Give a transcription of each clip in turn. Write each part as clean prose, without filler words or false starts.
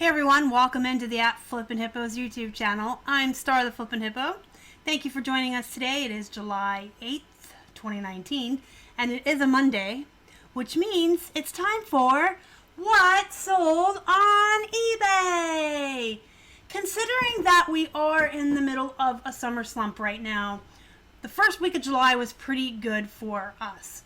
everyone, welcome into the Flippin Hippos YouTube channel. I'm Star the Flippin Hippo. Thank you for joining us today. It is July 8th, 2019, and it is a Monday, which means it's time for What Sold on eBay. Considering that we are in the middle of a summer slump right now, the first week of July was pretty good for us.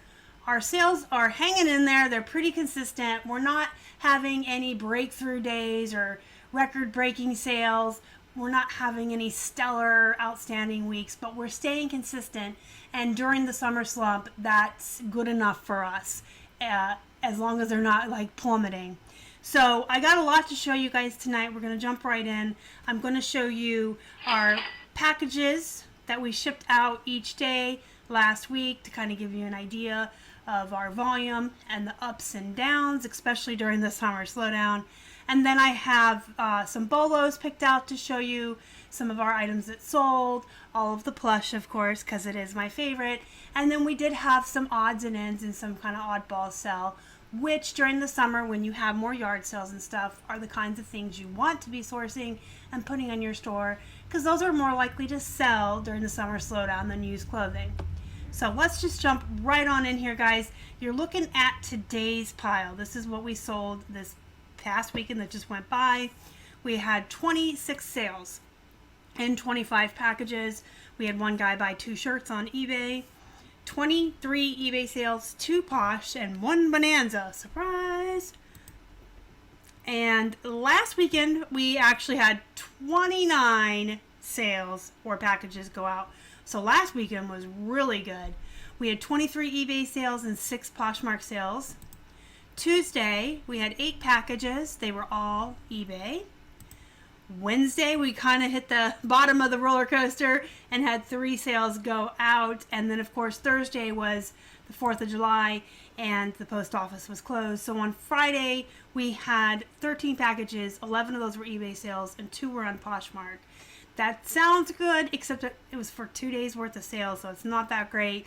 Our sales are hanging in there. They're pretty consistent. We're not having any breakthrough days or record-breaking sales. We're not having any stellar, outstanding weeks, but we're staying consistent. And during the summer slump, that's good enough for us, as long as they're not like plummeting. So I got a lot to show you guys tonight. We're going to jump right in. I'm going to show you our packages that we shipped out each day last week to kind of give you an idea of our volume and the ups and downs, especially during the summer slowdown. And then I have some bolos picked out to show you some of our items that sold, all of the plush, of course, because it is my favorite. And then we did have some odds and ends and some kind of oddball sell, which during the summer, when you have more yard sales and stuff, are the kinds of things you want to be sourcing and putting in your store, because those are more likely to sell during the summer slowdown than used clothing. So let's just jump right on in here, guys. You're looking at today's pile. This is what we sold this past weekend that just went by. We had 26 sales and 25 packages. We had one guy buy 2 shirts on eBay, 23 eBay sales, 2 Posh, and 1 Bonanza. Surprise! And last weekend, we actually had 29 sales or packages go out. So last weekend was really good. We had 23 eBay sales and 6 Poshmark sales. Tuesday, we had 8 packages. They were all eBay. Wednesday, we kind of hit the bottom of the roller coaster and had 3 sales go out. And then, of course, Thursday was the 4th of July and the post office was closed. So on Friday, we had 13 packages. 11 of those were eBay sales and 2 were on Poshmark. That sounds good, except it was for 2 days worth of sales, so it's not that great.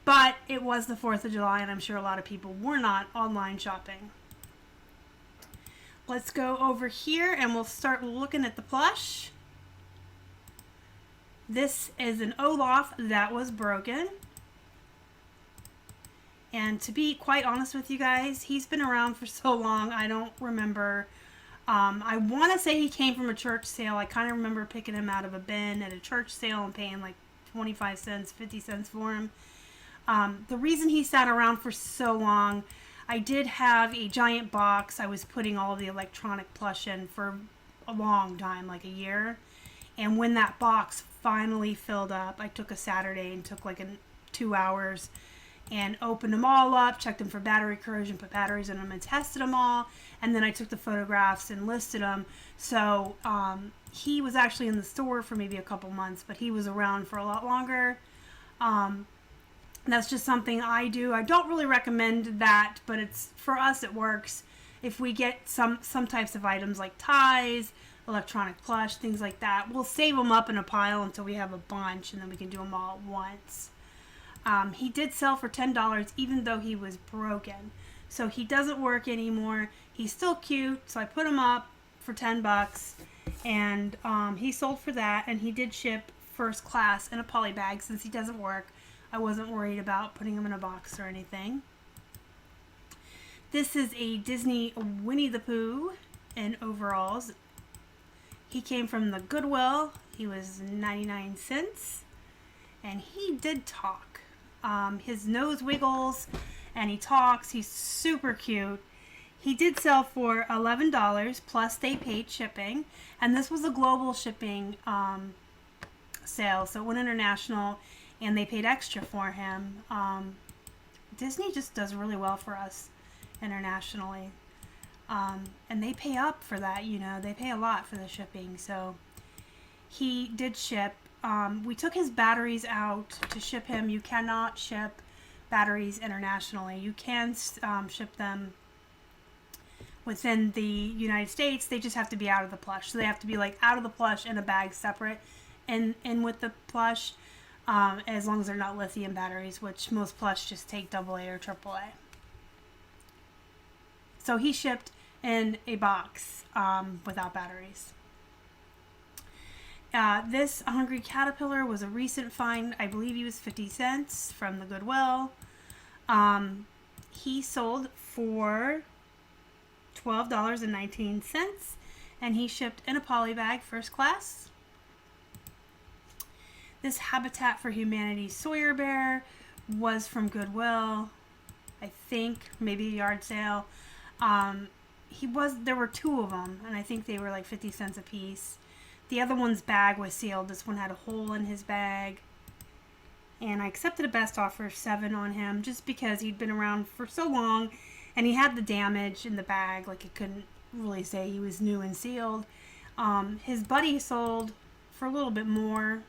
But it was the 4th of July, and I'm sure a lot of people were not online shopping. Let's go over here, and we'll start looking at the plush. This is an Olaf that was broken. And to be quite honest with you guys, he's been around for so long, I don't remember. I want to say he came from a church sale. I kind of remember picking him out of a bin at a church sale and paying like 25 cents, 50 cents for him. The reason he sat around for so long, I did have a giant box. I was putting all of the electronic plush in for a long time, like a year. And when that box finally filled up, I took a Saturday and took like 2 hours and opened them all up, checked them for battery corrosion, put batteries in them and tested them all. And then I took the photographs and listed them. So he was actually in the store for maybe a couple months, but he was around for a lot longer. That's just something I do. I don't really recommend that, but it's for us it works. If we get some types of items like ties, electronic plush, things like that, we'll save them up in a pile until we have a bunch, and then we can do them all at once. He did sell for $10 even though he was broken. So he doesn't work anymore. He's still cute, so I put him up for 10 bucks. And he sold for that, and he did ship first class in a poly bag. Since he doesn't work, I wasn't worried about putting him in a box or anything. This is a Disney Winnie the Pooh in overalls. He came from the Goodwill. He was 99 cents. And he did talk. His nose wiggles and he talks. He's super cute. He did sell for $11 plus they paid shipping, and this was a global shipping sale, so it went international and they paid extra for him. Disney just does really well for us internationally, and they pay up for that. You know, they pay a lot for the shipping. So he did ship. We took his batteries out to ship him. You cannot ship batteries internationally. You can ship them within the United States. They just have to be out of the plush. So they have to be like out of the plush in a bag separate and in with the plush, as long as they're not lithium batteries, which most plush just take AA or AAA. So he shipped in a box without batteries. This Hungry Caterpillar was a recent find. I believe he was 50 cents from the Goodwill. He sold for $12.19, and he shipped in a poly bag, first class. This Habitat for Humanity Sawyer Bear was from Goodwill, I think, maybe a yard sale. There were two of them, and I think they were like 50 cents a piece. The other one's bag was sealed. This one had a hole in his bag. And I accepted a best offer of $7 on him just because he'd been around for so long and he had the damage in the bag. Like, it couldn't really say he was new and sealed. His buddy sold for a little bit more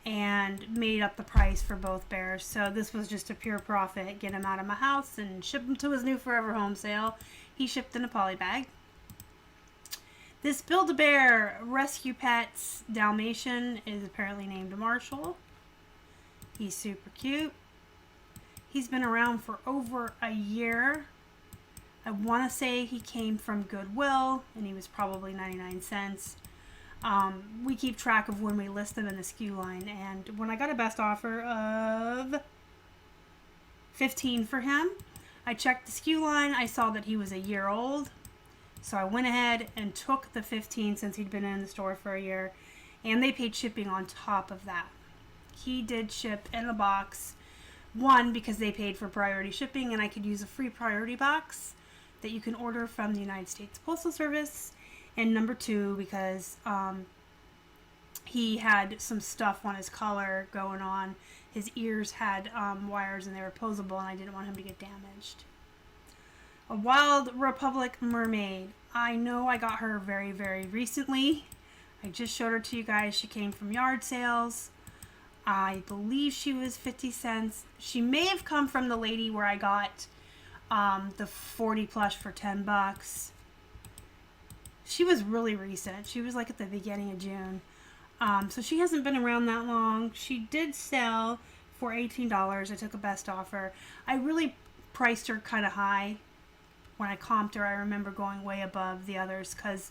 and made up the price for both bears. So this was just a pure profit. Get him out of my house and ship him to his new forever home sale. He shipped in a poly bag. This Build-A-Bear Rescue Pets Dalmatian is apparently named Marshall. He's super cute. He's been around for over a year. I want to say he came from Goodwill, and he was probably 99 cents. We keep track of when we list them in the SKU line, and when I got a best offer of $15 for him, I checked the SKU line. I saw that he was a year old. So I went ahead and took the $15 since he'd been in the store for a year, and they paid shipping on top of that. He did ship in a box, one, because they paid for priority shipping, and I could use a free priority box that you can order from the United States Postal Service, and number two, because he had some stuff on his collar going on. His ears had wires, and they were posable, and I didn't want him to get damaged. A Wild Republic Mermaid. I know I got her very, very recently. I just showed her to you guys. She came from yard sales. I believe she was 50 cents. She may have come from the lady where I got the 40 plush for $10. She was really recent. She was like at the beginning of June. So she hasn't been around that long. She did sell for $18. I took a best offer. I really priced her kind of high. When I comped her, I remember going way above the others because,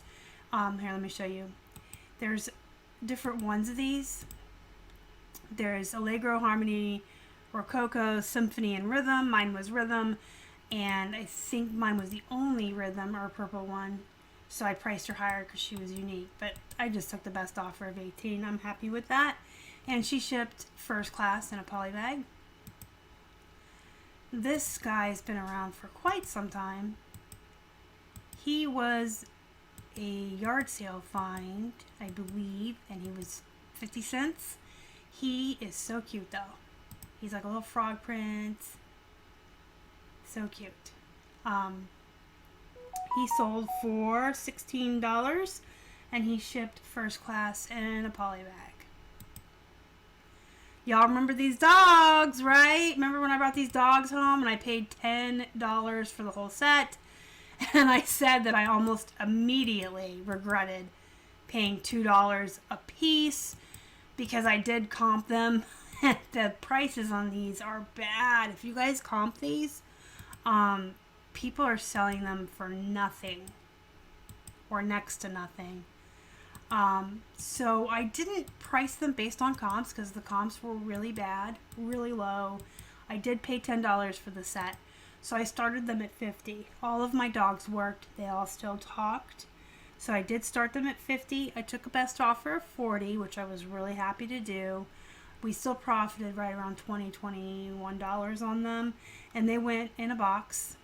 here, let me show you. There's different ones of these. There's Allegro, Harmony, Rococo, Symphony, and Rhythm. Mine was Rhythm, and I think mine was the only Rhythm or purple one. So I priced her higher because she was unique. But I just took the best offer of $18. I'm happy with that. And she shipped first class in a poly bag. This guy's been around for quite some time. He was a yard sale find, I believe, and he was 50 cents. He is so cute though. He's like a little frog print. So cute. He sold for $16 and he shipped first class in a poly bag. Y'all remember these dogs, right? Remember when I brought these dogs home and I paid $10 for the whole set? And I said that I almost immediately regretted paying $2 a piece because I did comp them. The prices on these are bad. If you guys comp these, people are selling them for nothing or next to nothing. So I didn't price them based on comps because the comps were really bad, really low. I did pay $10 for the set. So I started them at $50. All of my dogs worked. They all still talked. So I did start them at $50. I took a best offer of $40, which I was really happy to do. We still profited right around $20, $21 on them. And they went in a box,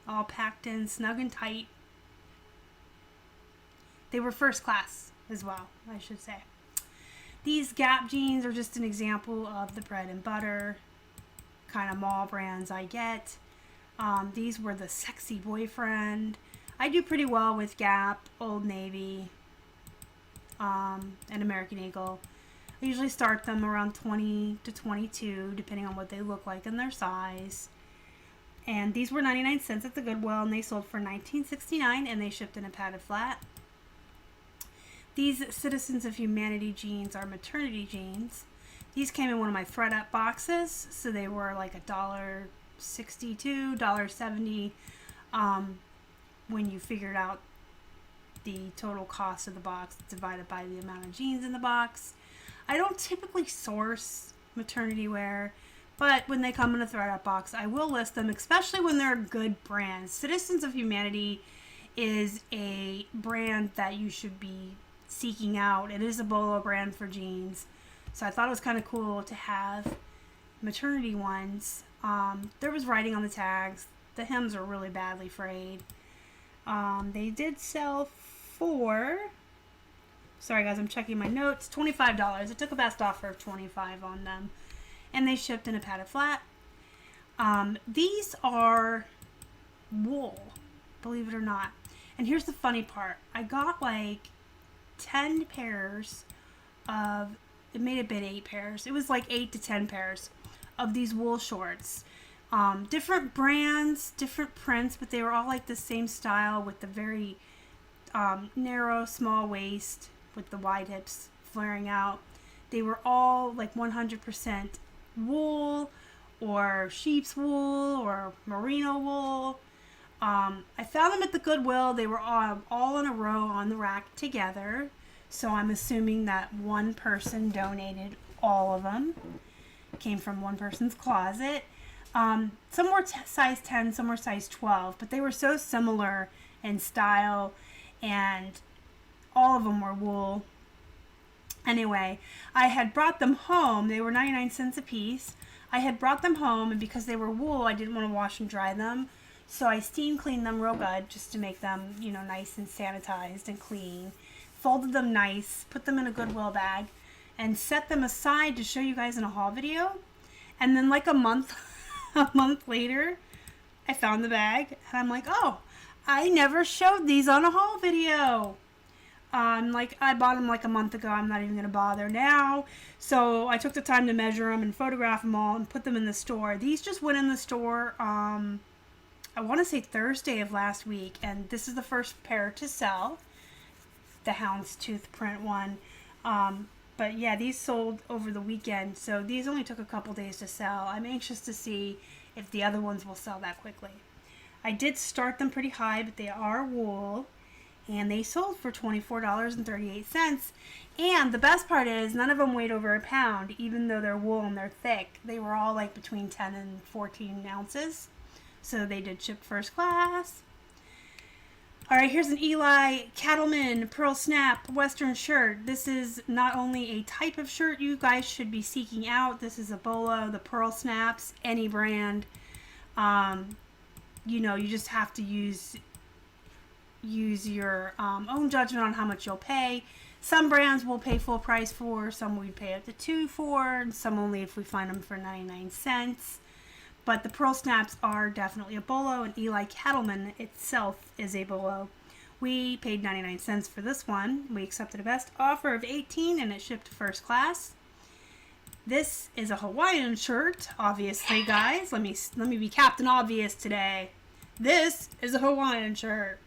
all packed in, snug and tight. They were first class as well, I should say. These Gap jeans are just an example of the bread and butter kind of mall brands I get. These were the Sexy Boyfriend. I do pretty well with Gap, Old Navy, and American Eagle. I usually start them around 20 to 22, depending on what they look like and their size. And these were 99 cents at the Goodwill, and they sold for $19.69, and they shipped in a padded flat. These Citizens of Humanity jeans are maternity jeans. These came in one of my thread-up boxes, so they were like $1.62, $1.70. when you figured out the total cost of the box divided by the amount of jeans in the box. I don't typically source maternity wear, but when they come in a thread-up box, I will list them, especially when they're good brands. Citizens of Humanity is a brand that you should be seeking out. It is a Bolo brand for jeans, so I thought it was kind of cool to have maternity ones. There was writing on the tags. The hems are really badly frayed. They did sell for, sorry guys, I'm checking my notes, $25. It took a best offer of $25 on them, and they shipped in a padded flat. These are wool, believe it or not. And here's the funny part. I got like 10 pairs of, it may have been 8 pairs. It was like 8 to 10 pairs of these wool shorts. Different brands, different prints, but they were all like the same style with the very narrow, small waist with the wide hips flaring out. They were all like 100% wool or sheep's wool or merino wool. I found them at the Goodwill. They were all in a row on the rack together. So I'm assuming that one person donated all of them. Came from one person's closet. Some were size 10, some were size 12, but they were so similar in style, and all of them were wool. Anyway, I had brought them home. They were 99 cents a piece. I had brought them home, and because they were wool, I didn't want to wash and dry them. So I steam cleaned them real good just to make them, you know, nice and sanitized and clean. Folded them nice, put them in a Goodwill bag, and set them aside to show you guys in a haul video. And then like a month later, I found the bag, and I'm like, oh, I never showed these on a haul video. Like I bought them like a month ago. I'm not even going to bother now. So I took the time to measure them and photograph them all and put them in the store. These just went in the store, I want to say Thursday of last week, and this is the first pair to sell, the houndstooth print one. But yeah, these sold over the weekend, so these only took a couple days to sell. I'm anxious to see if the other ones will sell that quickly. I did start them pretty high, but they are wool, and they sold for $24.38. And the best part is none of them weighed over a pound, even though they're wool and they're thick. They were all like between 10 and 14 ounces. So they did ship first class. All right, here's an Eli Cattleman Pearl Snap Western shirt. This is not only a type of shirt you guys should be seeking out. This is a bolo, the Pearl Snaps, any brand. You know, you just have to use your own judgment on how much you'll pay. Some brands will pay full price for, some we pay up to $2 for, and some only if we find them for 99 cents. But the Pearl Snaps are definitely a bolo, and Eli Cattleman itself is a bolo. We paid 99 cents for this one. We accepted a best offer of 18, and it shipped first class. This is a Hawaiian shirt, obviously, guys. Let me be Captain Obvious today. This is a Hawaiian shirt.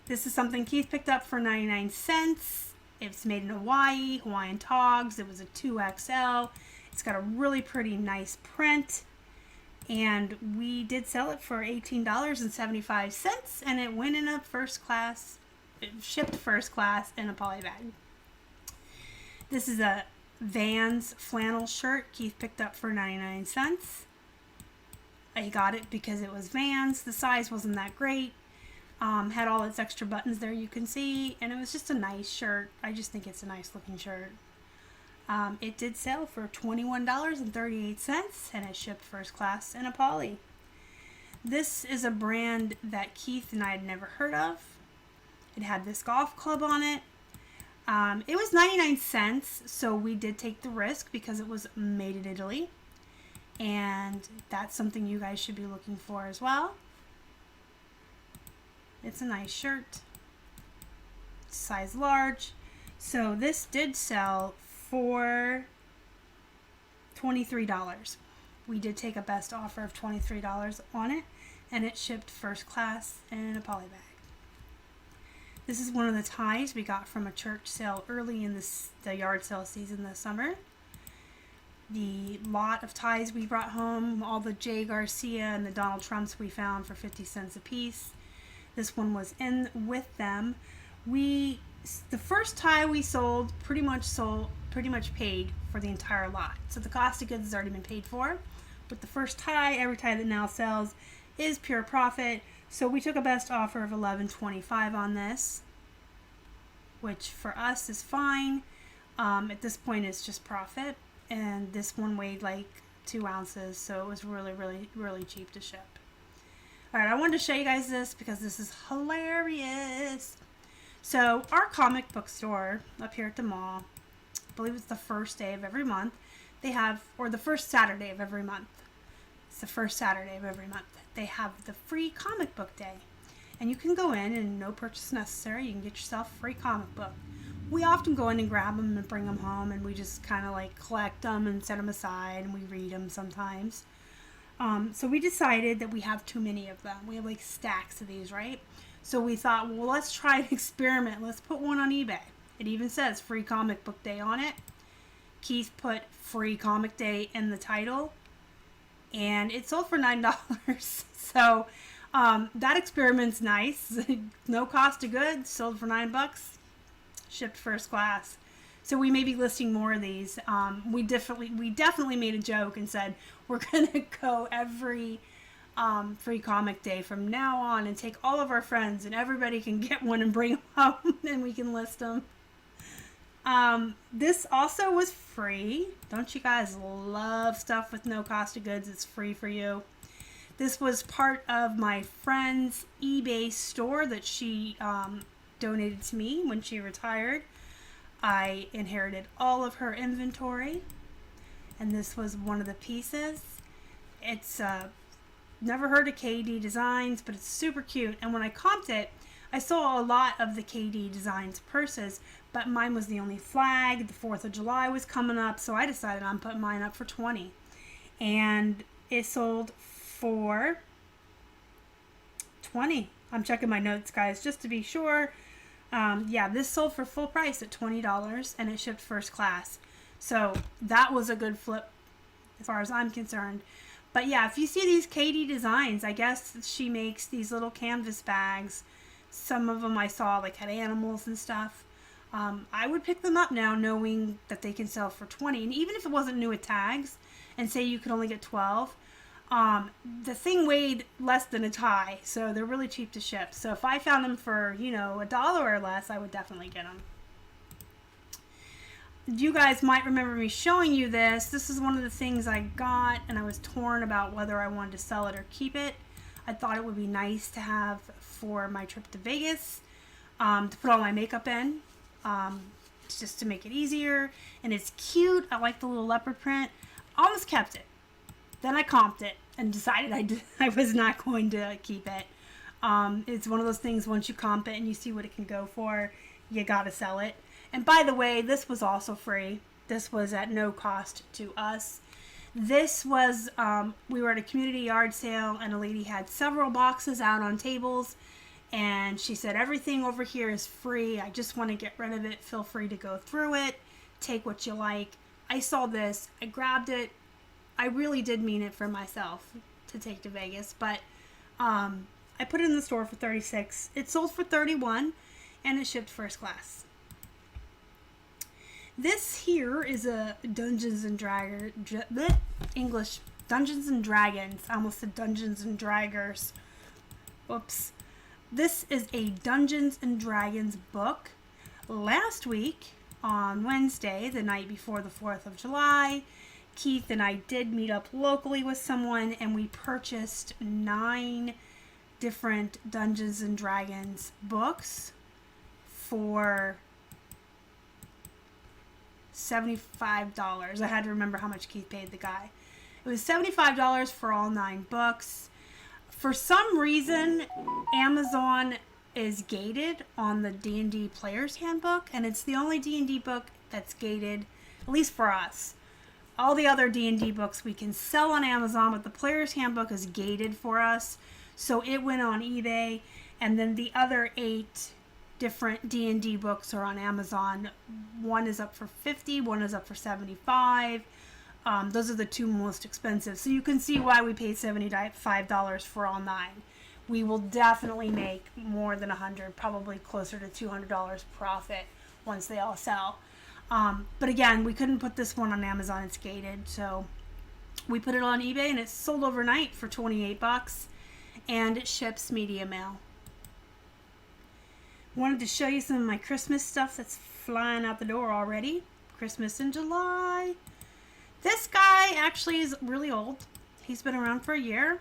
This is something Keith picked up for 99 cents. It's made in Hawaii, Hawaiian togs. It was a 2XL. It's got a really pretty nice print. And we did sell it for $18.75, and it went in a first class, it shipped first class in a poly bag. This is a Vans flannel shirt Keith picked up for 99 cents. I got it because it was Vans. The size wasn't that great. Had all its extra buttons there you can see, and it was just a nice shirt. I just think it's a nice looking shirt. It did sell for $21.38, and it shipped first class in a poly. This is a brand that Keith and I had never heard of. It had this golf club on it. It was 99 cents, so we did take the risk because it was made in Italy. And that's something you guys should be looking for as well. It's a nice shirt. Size large. So this did sell for $23. We did take a best offer of $23 on it, and it shipped first class in a poly bag. This is one of the ties we got from a church sale early in the yard sale season this summer. The lot of ties we brought home, all the Jay Garcia and the Donald Trumps we found for 50 cents a piece. This one was in with them. The first tie we sold pretty much paid for the entire lot. So the cost of goods has already been paid for. With the first tie, every tie that now sells is pure profit. So we took a best offer of $11.25 on this, which for us is fine. At this point, it's just profit. And this one weighed like 2 ounces, so it was really, really, really cheap to ship. Alright, I wanted to show you guys this because this is hilarious. So our comic book store up here at the mall, I believe it's the first day of every month, they have, or the first Saturday of every month. It's the first Saturday of every month. They have the free comic book day. And you can go in and no purchase necessary. You can get yourself a free comic book. We often go in and grab them and bring them home, and we just kind of like collect them and set them aside, and we read them sometimes. So we decided that we have too many of them. We have like stacks of these, right? So we thought, well, let's try an experiment. Let's put one on eBay. It even says free comic book day on it. Keith put free comic day in the title, and it sold for $9. So that experiment's nice. No cost of goods, sold for $9, shipped first class. So we may be listing more of these. We definitely made a joke and said we're gonna go every free comic day from now on and take all of our friends and everybody can get one and bring them home and we can list them. This also was free. Don't you guys love stuff with no cost of goods? It's free for you. This was part of my friend's eBay store that she donated to me when she retired. I inherited all of her inventory, and this was one of the pieces. It's never heard of KD Designs, but it's super cute. And when I comped it, I saw a lot of the KD Designs purses, but mine was the only flag. The 4th of July was coming up, so I decided I'm putting mine up for $20, and it sold for $20. I'm checking my notes, guys, just to be sure. Yeah, this sold for full price at $20, and it shipped first class. So that was a good flip as far as I'm concerned. But yeah, if you see these KD Designs, I guess she makes these little canvas bags. Some of them I saw like had animals and stuff. I would pick them up now knowing that they can sell for $20. And even if it wasn't new with tags and say you could only get 12, the thing weighed less than a tie, so they're really cheap to ship. So if I found them for, $1 or less, I would definitely get them. You guys might remember me showing you this. This is one of the things I got, and I was torn about whether I wanted to sell it or keep it. I thought it would be nice to have for my trip to Vegas, to put all my makeup in, just to make it easier. And it's cute. I like the little leopard print. Almost kept it. Then I comped it and decided I was not going to keep it. It's one of those things, once you comp it and you see what it can go for, you gotta sell it. And by the way, this was also free. This was at no cost to us. This was, we were at a community yard sale, and a lady had several boxes out on tables, and she said, everything over here is free. I just want to get rid of it. Feel free to go through it. Take what you like. I saw this. I grabbed it. I really did mean it for myself to take to Vegas, but I put it in the store for $36. It sold for $31, and it shipped first class. This here is a Dungeons and Dragons. I almost said Dungeons and Draggers. Whoops. This is a Dungeons and Dragons book. Last week, on Wednesday, the night before the 4th of July, Keith and I did meet up locally with someone, and we purchased 9 different Dungeons and Dragons books for $75. I had to remember how much Keith paid the guy. It was $75 for all 9 books. For some reason, Amazon is gated on the D&D Player's Handbook, and it's the only D&D book that's gated, at least for us. All the other D&D books we can sell on Amazon, but the Player's Handbook is gated for us. So it went on eBay, and then the other 8 different D&D books are on Amazon. One is up for $50, one is up for $75. Those are the 2 most expensive. So you can see why we paid $75 for all 9. we will definitely make more than $100, probably closer to $200 profit once they all sell. But again, we couldn't put this one on Amazon. It's gated, so we put it on eBay, and it sold overnight for $28, and it ships media mail. Wanted to show you some of my Christmas stuff that's flying out the door already. Christmas in July. This guy actually is really old. He's been around for a year.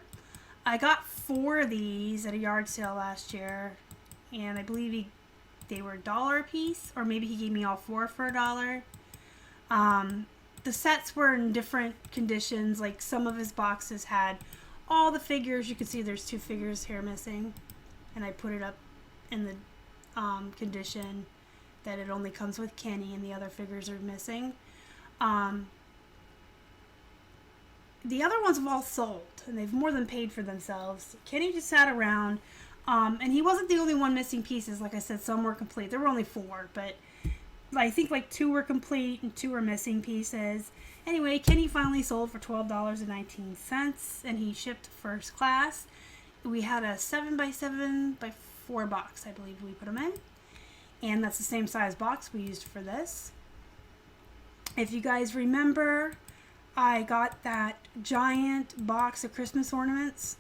I got 4 of these at a yard sale last year, and I believe they were $1 a piece, or maybe he gave me all 4 for $1. The sets were in different conditions. Like, some of his boxes had all the figures. You can see there's 2 figures here missing, and I put it up in the condition that it only comes with Kenny, and the other figures are missing. The other ones have all sold, and they've more than paid for themselves. Kenny just sat around, and he wasn't the only one missing pieces. Like I said, some were complete. There were only 4, but I think like 2 were complete and 2 were missing pieces. Anyway, Kenny finally sold for $12.19, and he shipped first class. We had a 7x7x4 box, I believe we put them in. And that's the same size box we used for this. If you guys remember, I got that giant box of Christmas ornaments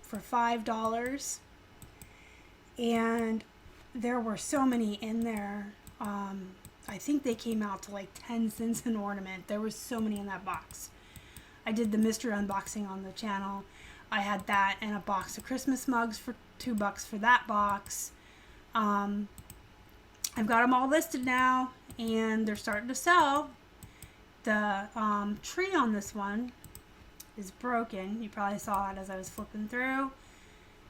for $5. And there were so many in there. I think they came out to like 10 cents an ornament. There were so many in that box. I did the mystery unboxing on the channel. I had that and a box of Christmas mugs for $2 for that box. I've got them all listed now, and they're starting to sell. The tree on this one is broken. You probably saw it as I was flipping through.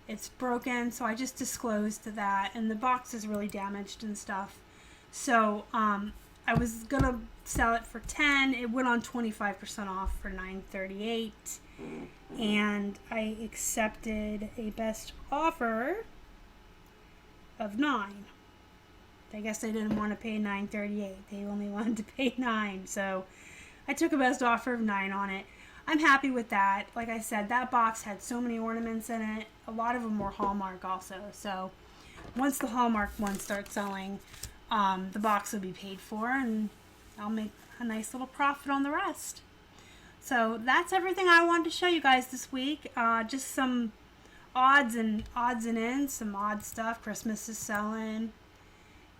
It's broken, so I just disclosed that, and the box is really damaged and stuff. So I was gonna sell it for $10. It went on 25% off for $9.38, and I accepted a best offer of $9. I guess they didn't want to pay $9.38. They only wanted to pay $9. So I took a best offer of $9 on it. I'm happy with that. Like I said, that box had so many ornaments in it. A lot of them were Hallmark also. So once the Hallmark ones start selling, the box will be paid for, and I'll make a nice little profit on the rest. So that's everything I wanted to show you guys this week. Just some odds and ends, some odd stuff. Christmas is selling.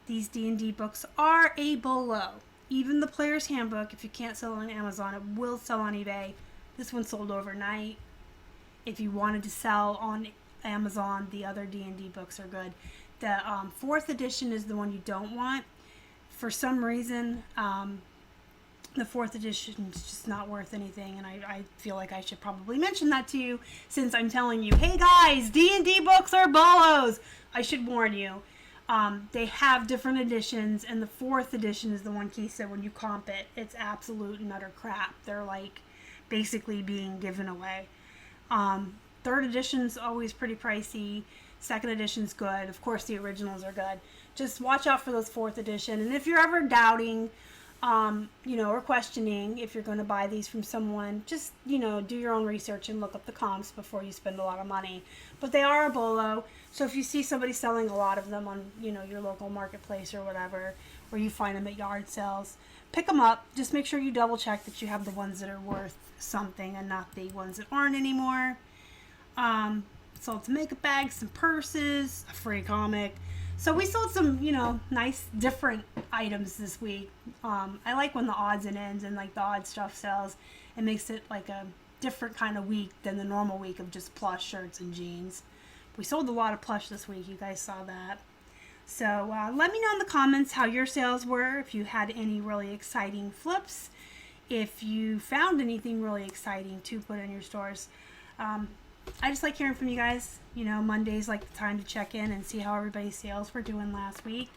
These D&D books are a bolo. Even the Player's Handbook, if you can't sell it on Amazon, it will sell on eBay. This one sold overnight. If you wanted to sell on Amazon, the other D&D books are good. The 4th edition is the one you don't want. For some reason, the 4th edition is just not worth anything, and I feel like I should probably mention that to you since I'm telling you, hey guys, D&D books are bolos. I should warn you. They have different editions, and the 4th edition is the one Keith said when you comp it, it's absolute and utter crap. They're like basically being given away. 3rd edition's always pretty pricey. 2nd edition's good. Of course, the originals are good. Just watch out for those 4th edition. And if you're ever doubting, or questioning if you're going to buy these from someone, just, do your own research and look up the comps before you spend a lot of money. But they are a bolo. So if you see somebody selling a lot of them on, your local marketplace or whatever, or you find them at yard sales, pick them up. Just make sure you double check that you have the ones that are worth something and not the ones that aren't anymore. Sold some makeup bags, some purses, a free comic. So we sold some, nice different items this week. I like when the odds and ends and like the odd stuff sells. It makes it like a different kind of week than the normal week of just plush shirts and jeans. We sold a lot of plush this week. You guys saw that. So let me know in the comments how your sales were, if you had any really exciting flips, if you found anything really exciting to put in your stores. I just like hearing from you guys. Monday's like the time to check in and see how everybody's sales were doing last week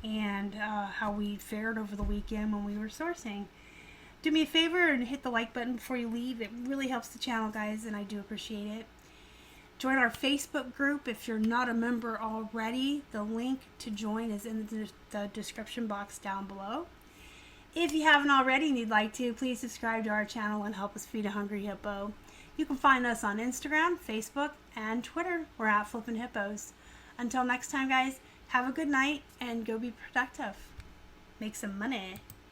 and how we fared over the weekend when we were sourcing. Do me a favor and hit the like button before you leave. It really helps the channel, guys, and I do appreciate it. Join our Facebook group if you're not a member already. The link to join is in the description box down below. If you haven't already and you'd like to, please subscribe to our channel and help us feed a hungry hippo. You can find us on Instagram, Facebook, and Twitter. We're at Flippin Hippos. Until next time, guys, have a good night and go be productive. Make some money.